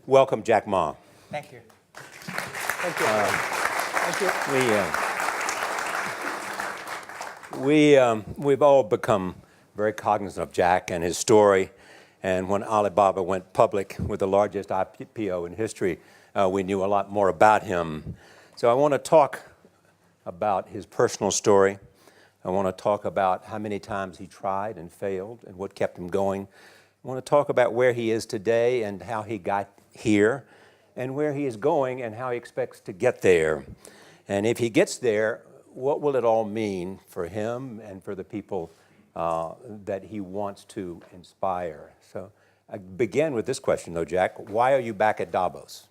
Welcome, Jack Ma. Thank you. Thank you. Thank you. We've all become very cognizant of Jack and his story. And when Alibaba went public with the largest IPO in history, we knew a lot more about him. So I want to talk about his personal story. I want to talk about how many times he tried and failed and what kept him going. I want to talk about where he is today and how he got here, and where he is going and how he expects to get there. And if he gets there, what will it all mean for him and for the people that he wants to inspire? So I begin with this question, though, Jack. Why are you back at Davos?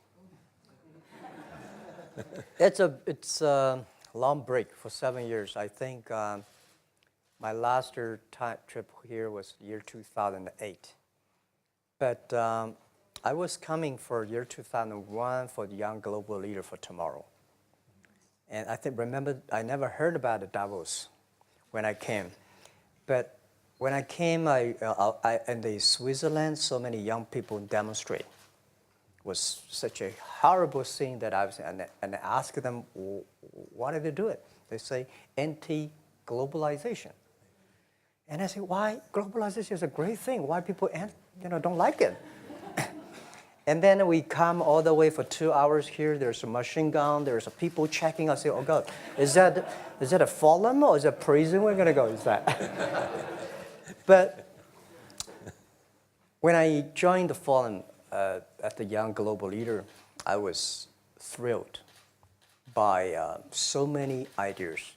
It's a long break for 7 years. I think my last trip here was year 2008. But I was coming for year 2001 for the Young Global Leader for Tomorrow. And remember, I never heard about the Davos when I came. But when I came, in the Switzerland, so many young people demonstrate. It was such a horrible thing that I asked them, why did they do it? They say, anti-globalization. And I say, why? Globalization is a great thing. Why people don't like it? And then we come all the way for 2 hours here. There's a machine gun. There's people checking. I say, oh God, is that a forum or is it a prison we're going to go? Is that? But when I joined the forum at the Young Global Leader, I was thrilled by so many ideas.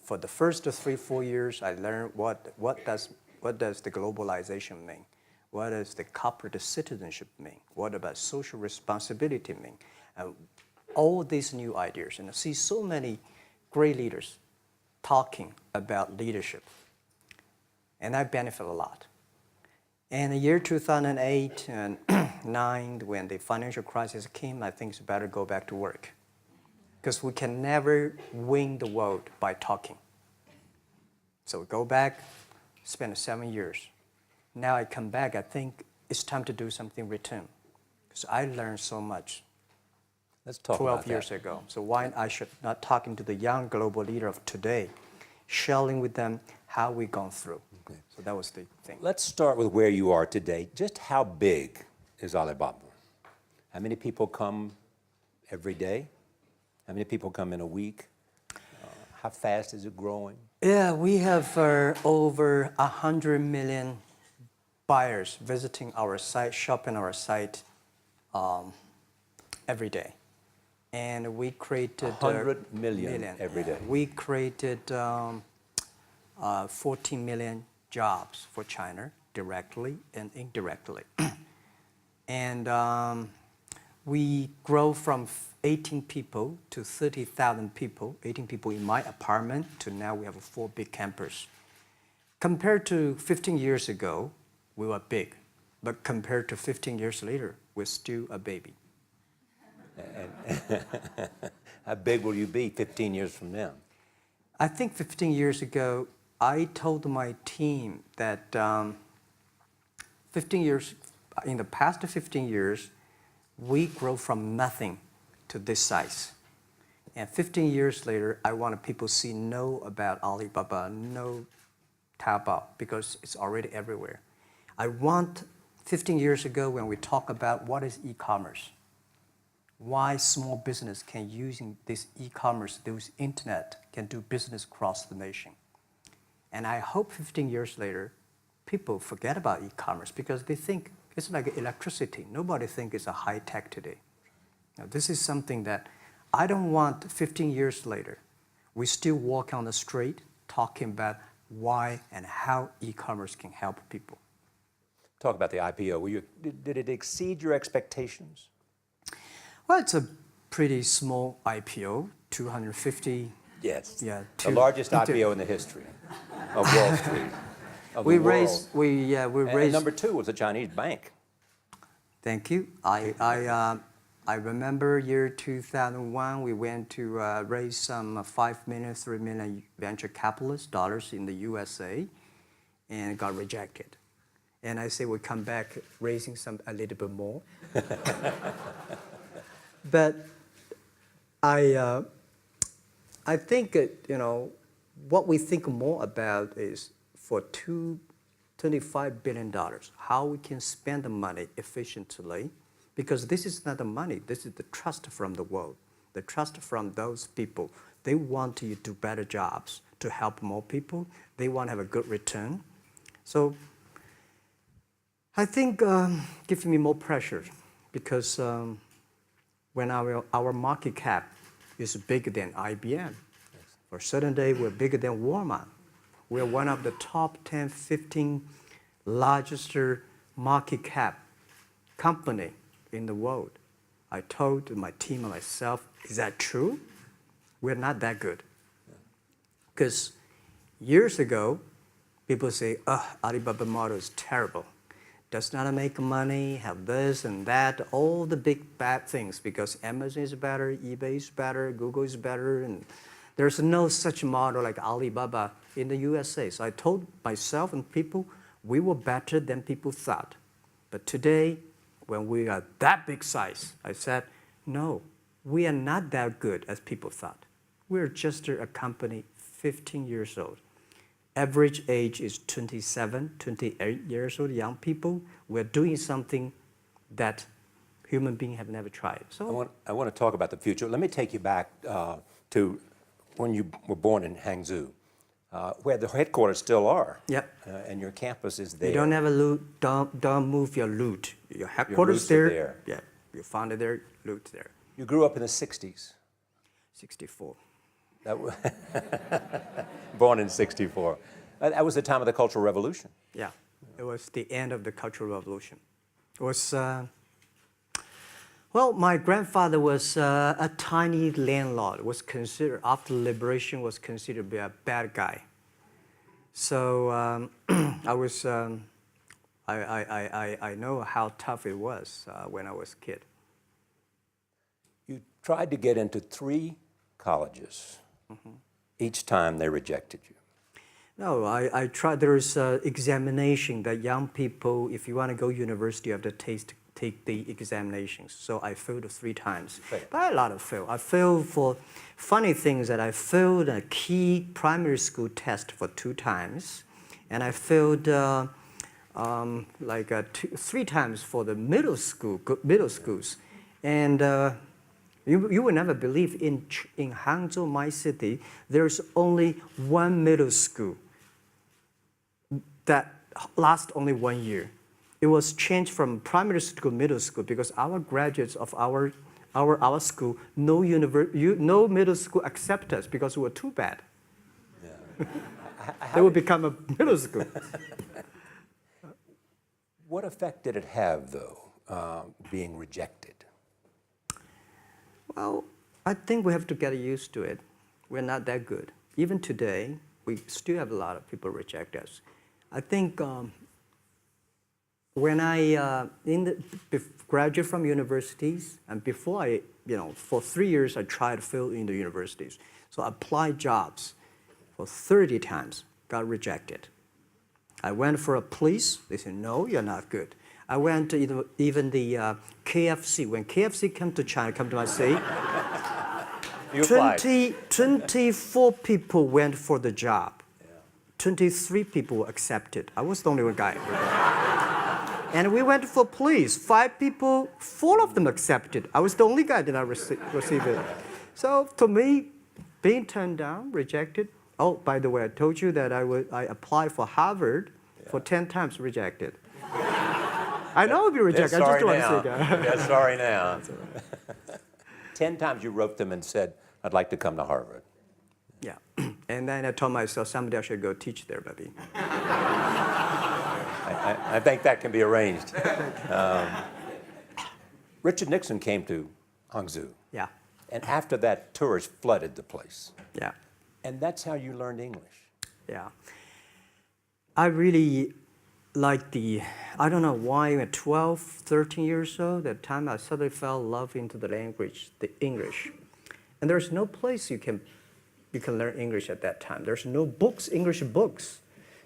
For the first 3-4 years, I learned what does the globalization mean? What does the corporate citizenship mean? What about social responsibility mean? All these new ideas, and I see so many great leaders talking about leadership, and I benefit a lot. In the year 2008 and 2009, when the financial crisis came, I think it's better go back to work, because we can never win the world by talking. So go back, spend 7 years. Now I come back, I think it's time to do something return. Because I learned so much. Let's talk 12 years ago. So why I should not talking to the young global leader of today, sharing with them how we've gone through. Okay. So that was the thing. Let's start with where you are today. Just how big is Alibaba? How many people come every day? How many people come in a week? How fast is it growing? Yeah, we have over 100 million buyers visiting our site, shopping our site every day. And we created 100 million every day. We created 14 million jobs for China, directly and indirectly. And we grow from 18 people to 30,000 people, 18 people in my apartment, to now we have 4 big campus. Compared to 15 years ago, we were big, but compared to 15 years later, we're still a baby. How big will you be 15 years from now? I think 15 years ago, I told my team that in the past 15 years, we grow from nothing to this size. And 15 years later, I want people to know about Alibaba, know Taobao, because it's already everywhere. I want 15 years ago when we talk about what is e-commerce, why small business can using this e-commerce, this internet, can do business across the nation. And I hope 15 years later, people forget about e-commerce because they think it's like electricity. Nobody thinks it's a high tech today. Now, this is something that I don't want 15 years later, we still walk on the street talking about why and how e-commerce can help people. Talk about the IPO. Did it exceed your expectations? Well, it's a pretty small IPO, 250. Yes. Yeah. The largest IPO in the history of Wall Street. Of the world. We raised. And number 2 was a Chinese bank. Thank you. I remember year 2001. We went to raise some 5 million, 3 million venture capitalist dollars in the USA, and got rejected. And I say we come back raising a little bit more. But I think what we think more about is for $25 billion, how we can spend the money efficiently, because this is not the money, this is the trust from the world, the trust from those people. They want to do better jobs to help more people. They want to have a good return. So I think gives me more pressure because when our market cap is bigger than IBM, for a certain day we're bigger than Walmart. We're one of the top 10, 15 largest market cap company in the world. I told my team and myself, is that true? We're not that good. Because years ago, people say, Alibaba model is terrible. Does not make money, have this and that, all the big bad things, because Amazon is better, eBay is better, Google is better, and there's no such model like Alibaba in the USA. So I told myself and people, we were better than people thought. But today, when we are that big size, I said, no, we are not that good as people thought. We're just a company 15 years old. Average age is 27, 28 years old, young people. We're doing something that human beings have never tried. So I want to talk about the future. Let me take you back to when you were born in Hangzhou, where the headquarters still are. Yep. And your campus is there. You don't have a loot, don't move your loot. Your headquarters roots are there. Yeah, you found it there, loot there. You grew up in the 60s. 64. Born in 64. That was the time of the Cultural Revolution. Yeah, it was the end of the Cultural Revolution. It was, well, my grandfather was a tiny landlord, was considered, after liberation, was considered to be a bad guy. So I was, I know how tough it was when I was a kid. You tried to get into 3 colleges. Mm-hmm. Each time they rejected you. No, I tried. There's examination that young people, if you want to go university, you have to take the examinations. So I failed 3 times. Failed. But a lot of fail. I failed for funny things that I failed a key primary school test for 2 times. And I failed 3 times for the middle schools. And you will never believe in Hangzhou, my city, there's only 1 middle school that lasts only 1 year. It was changed from primary school to middle school because our graduates of our school, no middle school accept us because we were too bad. Yeah. They would become a middle school. What effect did it have, though, being rejected? Well, I think we have to get used to it. We're not that good. Even today, we still have a lot of people reject us. I think when I graduated from universities, and before for 3 years, I tried to fill in the universities. So I applied jobs for 30 times, got rejected. I went for a police, they said, no, you're not good. I went to even the KFC. When KFC came to China, come to my city, 24 people went for the job. 23 people were accepted. I was the only one guy. And we went for police. 5 people, 4 of them accepted. I was the only guy that I received it. So to me, being turned down, rejected. Oh, by the way, I told you that I applied for Harvard for 10 times, rejected. I know I'll be rejected. I just don't want to say that. Yeah, sorry now. 10 times you wrote them and said, I'd like to come to Harvard. Yeah. And then I told myself, someday I should go teach there, maybe. I think that can be arranged. Richard Nixon came to Hangzhou. Yeah. And after that, tourists flooded the place. Yeah. And that's how you learned English. Yeah. I really like I don't know why, at 12, 13 years old, that time I suddenly fell in love into the language, the English. And there's no place you can learn English at that time. There's no books, English books.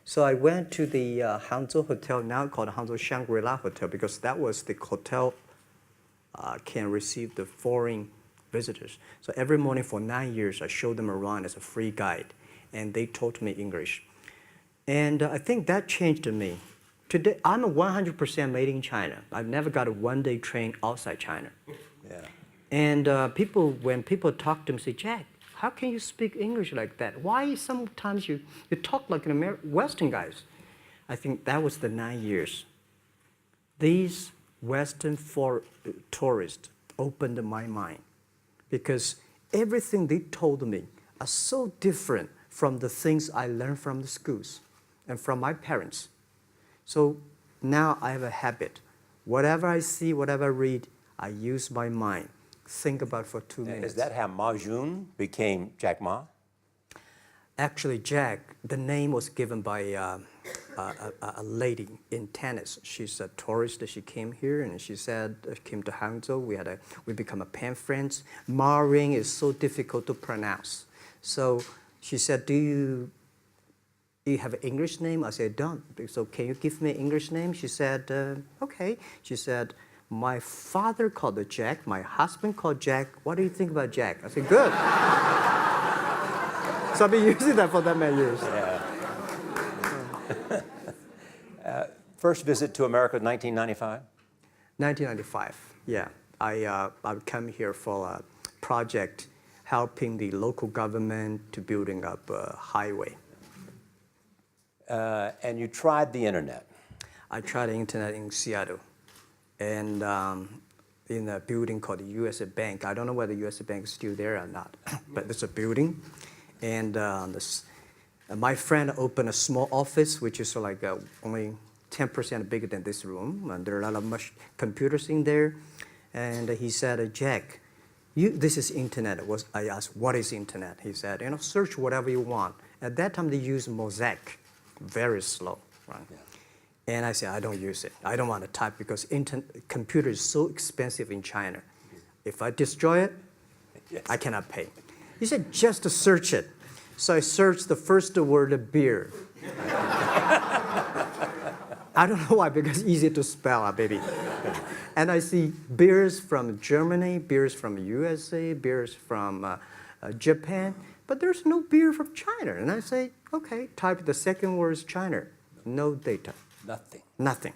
So I went to the Hangzhou Hotel, now called Hangzhou Shangri-La Hotel, because that was the hotel can receive the foreign visitors. So every morning for 9 years, I showed them around as a free guide, and they taught me English. And I think that changed me. Today, I'm a 100% made in China. I've never got a one-day train outside China. Yeah. And when people talk to me, say, Jack, how can you speak English like that? Why sometimes you talk like an Western guys? I think that was the 9 years. These Western tourists opened my mind because everything they told me are so different from the things I learned from the schools and from my parents. So now I have a habit. Whatever I see, whatever I read, I use my mind. Think about for 2 minutes. Is that how Ma Jun became Jack Ma? Actually, Jack, the name was given by a lady in tennis. She's a tourist. She came here and she said, came to Hangzhou. We become a pen friends. Ma Ring is so difficult to pronounce. So she said, do you have an English name? I said, don't. So can you give me an English name? She said, okay. She said, my father called it Jack. My husband called Jack. What do you think about Jack? I said, good. So I've been using that for that many years. Yeah. First visit to America, 1995? 1995, yeah. I came here for a project helping the local government to building up a highway. And you tried the internet. I tried the internet in Seattle. And in a building called the USA Bank. I don't know whether the USA Bank is still there or not, but there's a building. And my friend opened a small office, which is like only 10% bigger than this room. And there are a lot of computers in there. And he said, Jack, this is internet. I asked, what is internet? He said, search whatever you want. At that time, they used Mosaic, very slow, right? Yeah. And I said, I don't use it. I don't want to type because computer is so expensive in China. If I destroy it, yes, I cannot pay. He said, just to search it. So I searched the first word, beer. I don't know why, because it's easy to spell, baby. And I see beers from Germany, beers from USA, beers from Japan, but there's no beer from China. And I say, okay, type the second word is China. No data. Nothing.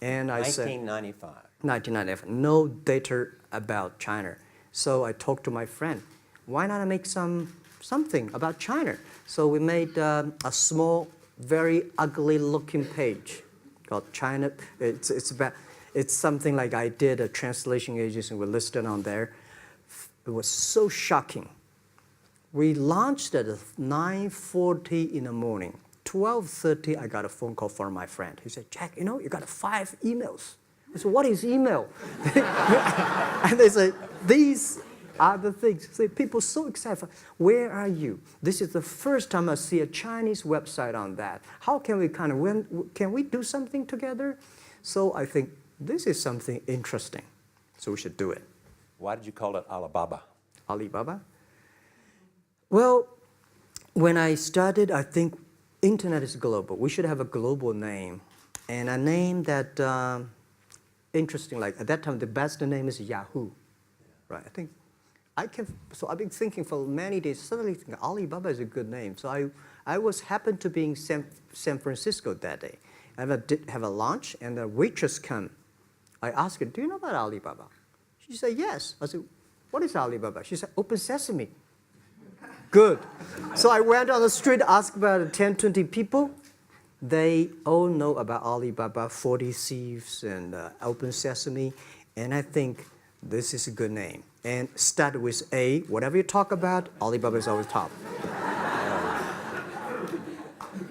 And I said, 1995, no data about China. So I talked to my friend, why not make something about China? So we made a small, very ugly looking page called China. It's something like I did a translation agency, we listed on there. It was so shocking. We launched at 9:40 in the morning. 12:30, I got a phone call from my friend. He said, Jack, you got 5 emails. I said, what is email? And they said, these are the things. So people so excited. Where are you? This is the first time I see a Chinese website on that. How can we can we do something together? So I think this is something interesting. So we should do it. Why did you call it Alibaba? Alibaba? Well, when I started, I think internet is global. We should have a global name. And a name that, interesting, like at that time, the best name is Yahoo. Right, so I've been thinking for many days, suddenly thinking Alibaba is a good name. So I happened to be in San Francisco that day. I did have a lunch, and the waitress came. I asked her, do you know about Alibaba? She said, yes. I said, what is Alibaba? She said, Open Sesame. Good. So I went on the street, asked about 10, 20 people. They all know about Alibaba, 40 Thieves, and Open Sesame. And I think this is a good name. And start with A. Whatever you talk about, Alibaba is always top.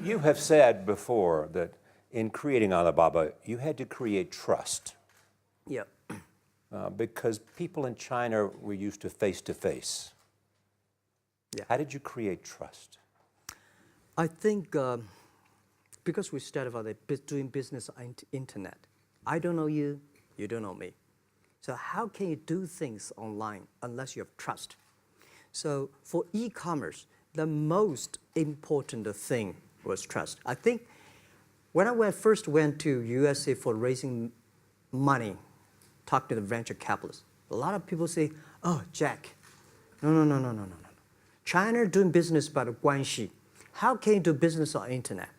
You have said before that in creating Alibaba, you had to create trust. Yep. Because people in China were used to face-to-face. Yeah. How did you create trust? I think because we started out doing business on internet. I don't know you, you don't know me. So how can you do things online unless you have trust? So for e-commerce, the most important thing was trust. I think when I first went to USA for raising money, talk to the venture capitalists, a lot of people say, oh, Jack, no. China doing business by the guanxi. How can you do business on internet?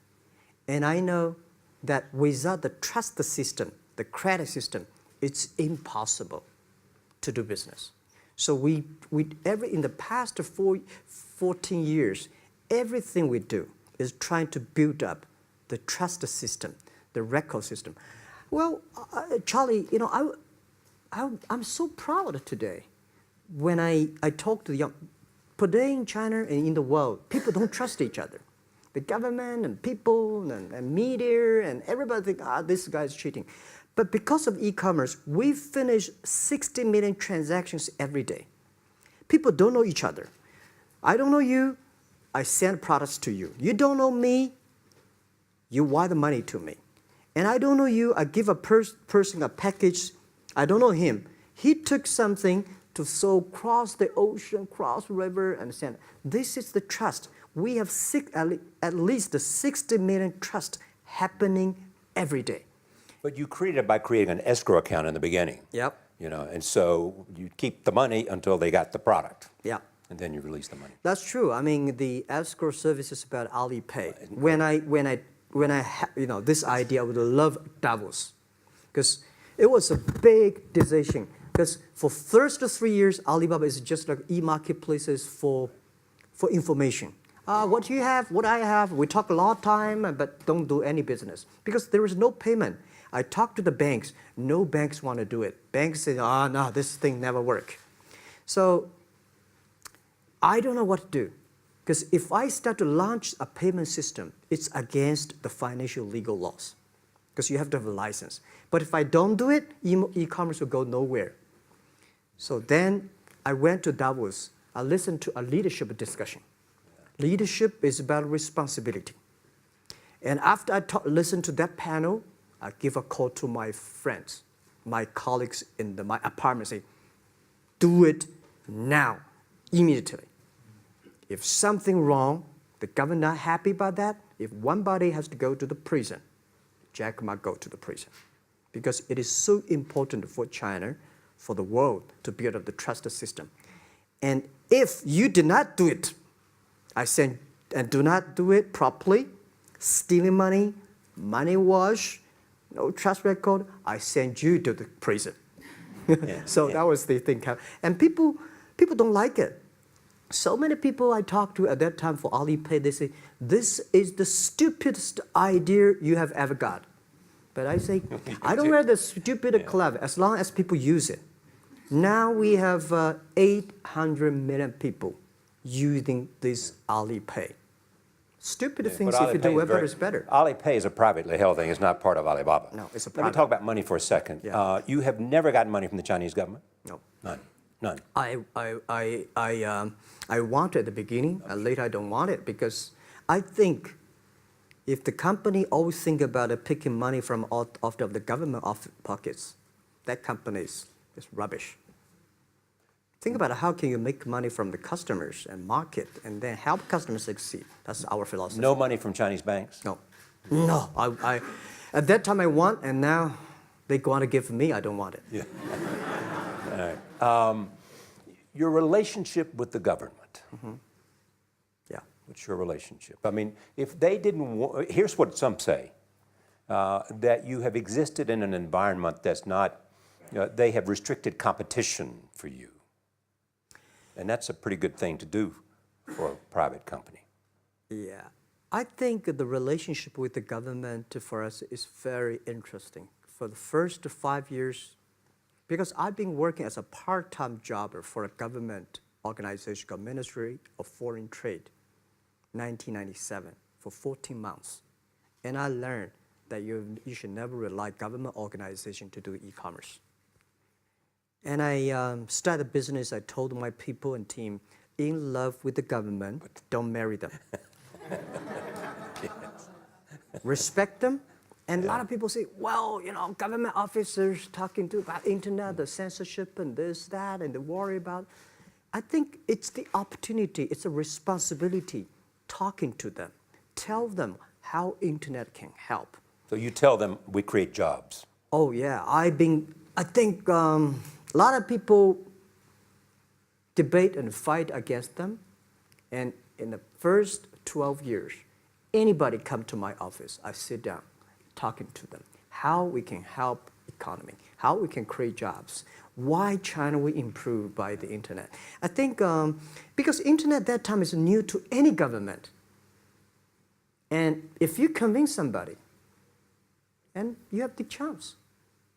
And I know that without the trust system, the credit system, it's impossible to do business. So in the past 14 years, everything we do is trying to build up the trust system, the record system. Well, Charlie, I'm so proud today when I talk to the young. Today in China and in the world, people don't trust each other. The government and people and media and everybody think, this guy's cheating. But because of e-commerce, we finish 60 million transactions every day. People don't know each other. I don't know you, I send products to you. You don't know me, you wire the money to me. And I don't know you, I give a person a package, I don't know him. He took something to cross the ocean, cross river, and send. This is the trust. We have at least 60 million trust happening every day. But you created it by creating an escrow account in the beginning. Yep. And so you keep the money until they got the product. Yeah. And then you release the money. That's true. I mean, the escrow service is about Alipay. This idea, I would love Davos, because it was a big decision. Because for first 3 years, Alibaba is just like e-marketplaces for information. What you have, what I have, we talk a lot of time, but don't do any business. Because there is no payment. I talk to the banks, no banks want to do it. Banks say, no, this thing never work. So I don't know what to do. Because if I start to launch a payment system, it's against the financial legal laws. Because you have to have a license. But if I don't do it, e-commerce will go nowhere. So then I went to Davos. I listened to a leadership discussion. Leadership is about responsibility. And after I listened to that panel, I give a call to my friends, my colleagues in my apartment, say, do it now, immediately. If something wrong, the government not happy about that, if one body has to go to the prison, Jack might go to the prison. Because it is so important for China, for the world, to build up the trust system. And if you do not do it, I said, and do not do it properly, stealing money, money wash, no trust record, I send you to the prison. So that was the thing. And people don't like it. So many people I talked to at that time for Alipay, they say, this is the stupidest idea you have ever got. But I say, I don't wear the stupid clever as long as people use it. Now we have 800 million people using this Alipay. Stupid things if you do it better is better. Alipay is a privately held thing. It's not part of Alibaba. No, it's a private. Let me talk about money for a second. Yeah. You have never gotten money from the Chinese government? No. None. I want it at the beginning, and later I don't want it, because I think if the company always think about picking money from out of the government pockets, that company is rubbish. Think about how can you make money from the customers and market and then help customers succeed. That's our philosophy. No money from Chinese banks? No. I at that time I want, and now they want to give me, I don't want it. Yeah. All right. Your relationship with the government. Mm-hmm. Yeah. What's your relationship? I mean, if they didn't here's what some say, that you have existed in an environment that's not, they have restricted competition for you. And that's a pretty good thing to do for a private company. Yeah. I think the relationship with the government for us is very interesting. For the first 5 years, because I've been working as a part-time jobber for a government organization called Ministry of Foreign Trade, 1997, for 14 months. And I learned that you should never rely on government organization to do e-commerce. And I started a business. I told my people and team, in love with the government, don't marry them. Yes. Respect them. And a lot of people say, well, government officers talking about internet, the censorship and this, that, and they worry about. I think it's the opportunity, it's a responsibility talking to them, tell them how internet can help. So you tell them we create jobs. Oh yeah, I think a lot of people debate and fight against them. And in the first 12 years, anybody come to my office, I sit down talking to them, how we can help economy, how we can create jobs, why China will improve by the internet. I think because internet that time is new to any government. And if you convince somebody, and you have the chance.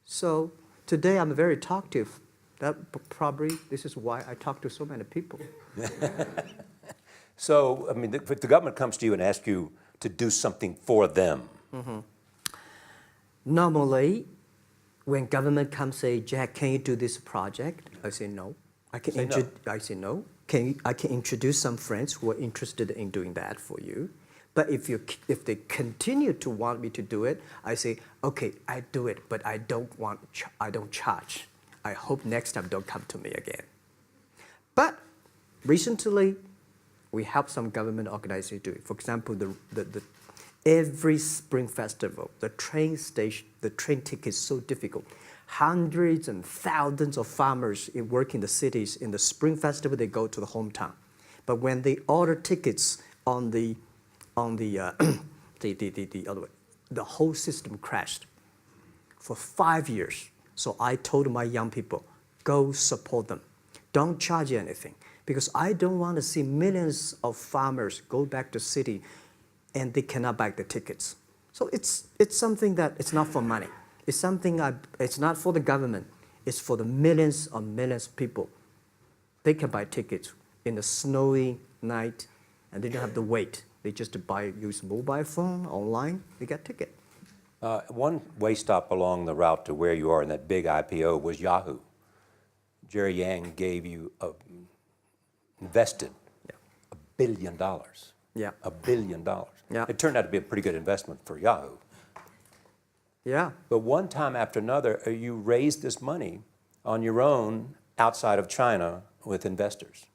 So today I'm very talkative. That probably this is why I talk to so many people. So, I mean, if the government comes to you and asks you to do something for them, Normally, when government comes say, Jack, can you do this project? I say no. I say no. I can introduce some friends who are interested in doing that for you. But if they continue to want me to do it, I say, okay, I do it, but I don't charge. I hope next time don't come to me again. But recently, we help some government organizations do it. For example, every Spring Festival, the train ticket is so difficult. Hundreds and thousands of farmers work in the cities. In the Spring Festival, they go to the hometown. But when they order tickets on the other way, the whole system crashed for 5 years. So I told my young people, go support them. Don't charge anything. Because I don't want to see millions of farmers go back to city and they cannot buy the tickets. So it's something that it's not for money. It's something it's not for the government. It's for the millions of people. They can buy tickets in a snowy night and they don't have to wait. They just use mobile phone, online, they get ticket. one way stop along the route to where you are in that big IPO was Yahoo. Jerry Yang gave you invested $1 billion. Yeah. $1 billion. Yeah. It turned out to be a pretty good investment for Yahoo. Yeah. But one time after another, you raised this money on your own outside of China with investors.